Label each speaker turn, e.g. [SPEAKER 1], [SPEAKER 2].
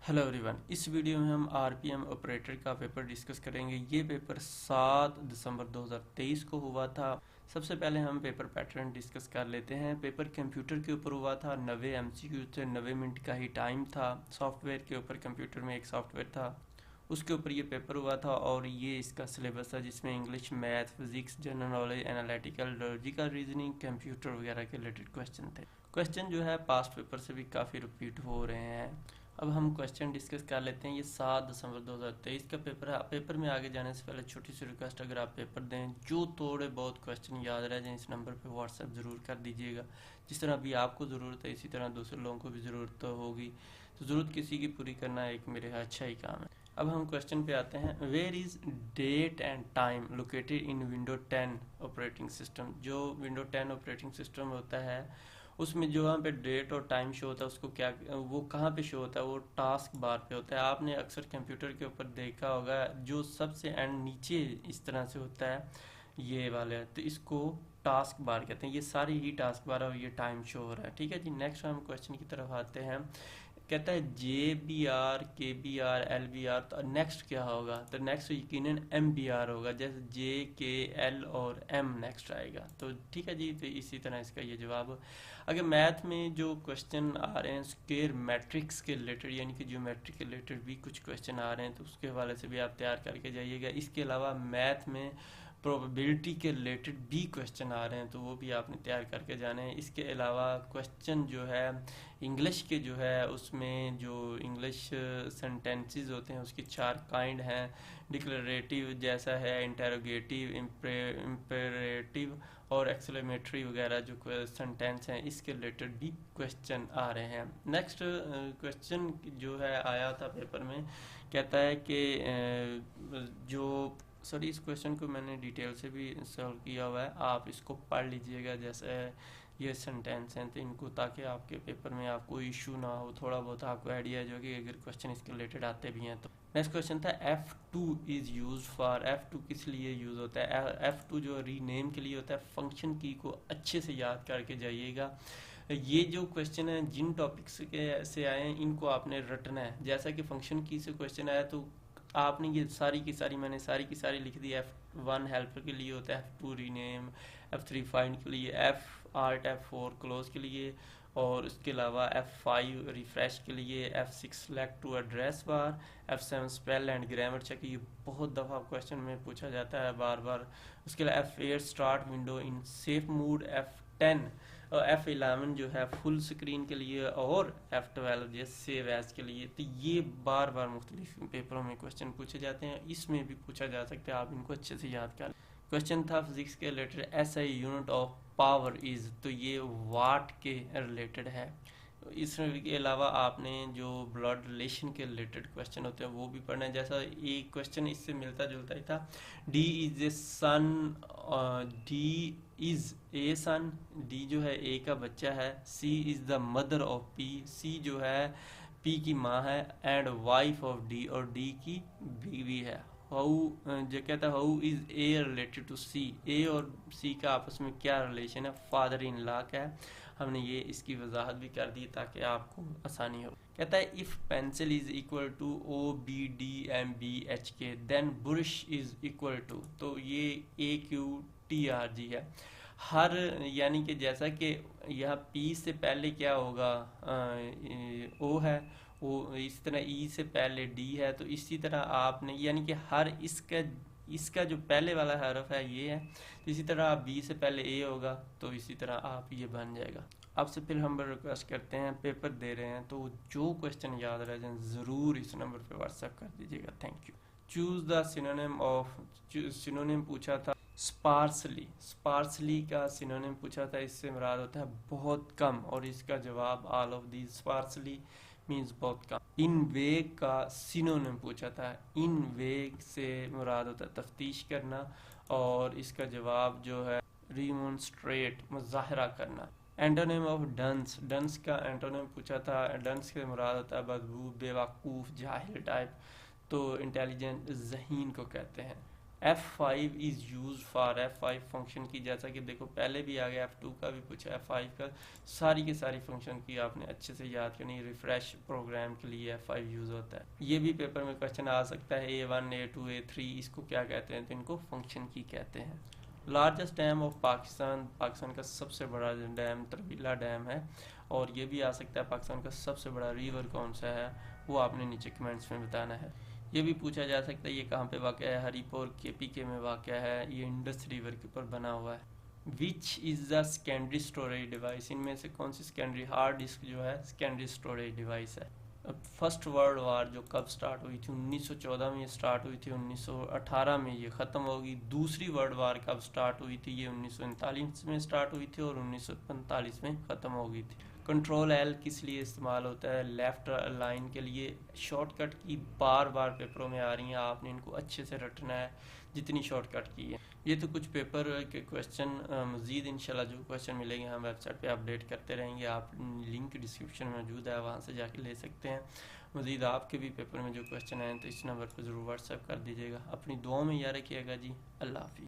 [SPEAKER 1] Hello everyone, इस video में हम आरपीएम ऑपरेटर का पेपर डिस्कस करेंगे। ये पेपर 7 दिसंबर 2023 को हुआ था। सबसे पहले हम पेपर पैटर्न डिस्कस कर लेते हैं। पेपर कंप्यूटर के ऊपर हुआ था, 90 एमसीक्यू थे, 90 मिनट का ही टाइम था। सॉफ्टवेयर के ऊपर, कंप्यूटर में एक सॉफ्टवेयर था, उसके ऊपर ये पेपर हुआ था। और ये इसका सिलेबस था जिसमें English, math, physics, general knowledge, analytical, logical reasoning, computer वगैरह के रिलेटेड क्वेश्चन थे। क्वेश्चन जो है पास्ट पेपर से भी काफ़ी रिपीट हो रहे हैं। अब हम क्वेश्चन डिस्कस कर लेते हैं। ये 7 दिसंबर 2023 का पेपर है। पेपर में आगे जाने से पहले छोटी सी रिक्वेस्ट, अगर आप पेपर दें, जो थोड़े बहुत क्वेश्चन याद रह जाएं, इस नंबर पे व्हाट्सएप ज़रूर कर दीजिएगा। जिस तरह अभी आपको ज़रूरत है, इसी तरह दूसरे लोगों को भी ज़रूरत होगी। तो ज़रूरत किसी की पूरी करना एक मेरे अच्छा ही काम है। अब हम क्वेश्चन पे आते हैं। Where is date and time located in window 10 operating system. जो विंडो 10 ऑपरेटिंग सिस्टम होता है, उसमें जो वहाँ पे डेट और टाइम शो होता है, उसको क्या, वो कहाँ पे शो होता है? वो टास्क बार पे होता है। आपने अक्सर कंप्यूटर के ऊपर देखा होगा, जो सबसे एंड नीचे इस तरह से होता है, ये वाले, तो इसको टास्क बार कहते हैं। ये सारी ही टास्क बार और ये टाइम शो हो रहा है। ठीक है जी, नेक्स्ट हम क्वेश्चन की तरफ आते हैं। कहता है JBR, KBR, LBR, तो नेक्स्ट क्या होगा? तो नेक्स्ट यकीनन MBR होगा। जैसे JKL और M नेक्स्ट आएगा। तो ठीक है जी, तो इसी तरह इसका ये जवाब। अगर मैथ में जो क्वेश्चन आ रहे हैं स्क्वायर मैट्रिक्स के रिलेटेड, यानी कि ज्योमेट्री के रिलेटेड भी कुछ क्वेश्चन आ रहे हैं, तो उसके हवाले से भी आप तैयार करके जाइएगा। इसके अलावा मैथ में प्रोबेबिलिटी के रिलेटेड भी क्वेश्चन आ रहे हैं, तो वो भी आपने तैयार करके जाने हैं। इसके अलावा क्वेश्चन जो है इंग्लिश के जो है, उसमें जो इंग्लिश सेंटेंसेस होते हैं उसकी 4 काइंड हैं। डिक्लेरेटिव जैसा है, इंटेरोगेटिव, इम्पेरेटिव और एक्सक्लेमेटरी वगैरह जो सेंटेंस हैं, इसके रिलेटेड भी क्वेश्चन आ रहे हैं। नेक्स्ट क्वेश्चन जो है आया था पेपर में, कहता है कि जो सॉरी, इस क्वेश्चन को मैंने डिटेल से भी सॉल्व किया हुआ है, आप इसको पढ़ लीजिएगा। जैसे ये सेंटेंस हैं, तो इनको, ताकि आपके पेपर में आपको इशू ना हो, थोड़ा बहुत आपको आइडिया जो कि अगर क्वेश्चन इसके रिलेटेड आते भी हैं तो। नेक्स्ट क्वेश्चन था F2 is use for. F2 किस लिए यूज़ होता है? F2 जो रीनेम के लिए होता है। फंक्शन की को अच्छे से याद करके जाइएगा। ये जो क्वेश्चन है जिन टॉपिक्स के से आए हैं, इनको आपने रटना है। जैसा कि फंक्शन की से क्वेश्चन आया, तो आपने ये सारी की सारी, मैंने सारी की सारी लिख दी। F1 हेल्पर के लिए होता है, F2 रीनेम, F3 फाइंड के लिए, F आर्ट, F4 क्लोज के लिए, और इसके अलावा F5 रिफ्रेश के लिए, F6 select to address bar, F7 spell and grammar check. ये बहुत दफ़ा क्वेश्चन में पूछा जाता है बार बार। उसके अलावा F8 start window in safe mood, F10 और F11 जो है फुल स्क्रीन के लिए, और F12 जो सेव एज के लिए। तो ये बार बार मुख्तलिफ पेपरों में क्वेश्चन पूछे जाते हैं, इसमें भी पूछा जा सकता है, आप इनको अच्छे से याद कर। क्वेश्चन था फिजिक्स के related, SI unit of power is, तो ये वाट के रिलेटेड है। इसके अलावा आपने जो ब्लड रिलेशन के रिलेटेड क्वेश्चन होते हैं वो भी पढ़ना है। जैसा एक क्वेश्चन इससे मिलता जुलता ही था, D is A son, D is A son, D जो है ए का बच्चा है, C is the mother of P, C जो है पी की माँ है, एंड वाइफ ऑफ डी, और डी की बीवी है। हाउ जो कहता है how is A related to C, A और सी का आपस में क्या रिलेशन है? फादर इन लॉ का है। हमने ये इसकी वजाहत भी कर दी ताकि आपको आसानी हो। कहता है if pencil is equal to OBDMBHK then brush is equal to, तो ये AQTRG है। हर, यानी कि जैसा कि यह P से पहले क्या होगा, O है, वो इस तरह E से पहले D है, तो इसी तरह आपने, यानी कि हर इसका जो पहले वाला हरफ है ये है, तो इसी तरह आप B से पहले A होगा, तो इसी तरह आप ये बन जाएगा। आपसे फिर हम रिक्वेस्ट करते हैं, पेपर दे रहे हैं तो जो क्वेश्चन याद रह जाए ज़रूर इस नंबर पे व्हाट्सएप कर दीजिएगा। Thank you. Choose the synonym of, synonym पूछा था स्पार्सली, स्पार्सली का सिनोनिम पूछा था, इससे मुराद होता है बहुत कम, और इसका जवाब all of these. Sparsely means बहुत कम। इन वेग का सिनोनिम पूछा था, इन वेग से मुराद होता है तफ्तीश करना, और इसका जवाब जो है रिमोन्स्ट्रेट, मुजाहरा करना। एंटोनिम ऑफ डंस, डंस का एंटोनिम पूछा था, डंस से मुराद होता है बदबू, बेवकूफ़, जाहिल टाइप, तो इंटेलिजेंट, ज़हीन को कहते हैं। F5 is use for F5 function की, जैसा कि देखो पहले भी आ गया, F2 का भी पूछा, F5 का, सारी की सारी फंक्शन की आपने अच्छे से याद करनी। रिफ्रेश प्रोग्राम के लिए F5 यूज़ होता है। ये भी पेपर में क्वेश्चन आ सकता है, A1 A2 A3 इसको क्या कहते हैं, तो इनको फंक्शन की कहते हैं। Largest dam of Pakistan, Pakistan का सबसे बड़ा डैम तरबीला डैम है। और ये भी आ सकता है पाकिस्तान का सबसे बड़ा रिवर कौन सा है, वो आपने नीचे कमेंट्स में बताना है। ये भी पूछा जा सकता है ये कहाँ पे वाक़ है, हरीपुर KPK में वाक़ है, ये इंडस रिवर के ऊपर बना हुआ है। Which is the secondary storage device, इनमें से कौन सी सेकेंडरी हार्ड डिस्क जो है सेकेंडरी स्टोरेज डिवाइस है। फर्स्ट वर्ल्ड वार जो कब स्टार्ट हुई थी, 1914 में ये स्टार्ट हुई थी, 1918 में ये ख़त्म होगी। दूसरी वर्ल्ड वार कब स्टार्ट हुई थी, ये 1939 में स्टार्ट हुई थी और 1945 में ख़त्म हो गई थी। कंट्रोल L किस लिए इस्तेमाल होता है, लेफ़्ट लाइन के लिए। शॉर्टकट की बार बार पेपरों में आ रही हैं, आपने इनको अच्छे से रटना है जितनी शॉर्टकट की है। ये तो कुछ पेपर के क्वेश्चन, मज़ीद इंशाल्लाह जो क्वेश्चन मिलेंगे हम वेबसाइट पे अपडेट करते रहेंगे। आप लिंक डिस्क्रिप्शन में मौजूद है, वहाँ से जाके ले सकते हैं। मज़ीद आपके भी पेपर में जो क्वेश्चन आए तो इस नंबर पर ज़रूर व्हाट्सएप कर दीजिएगा। अपनी दुआओं में याद रखिएगा जी। अल्लाह हाफिज़।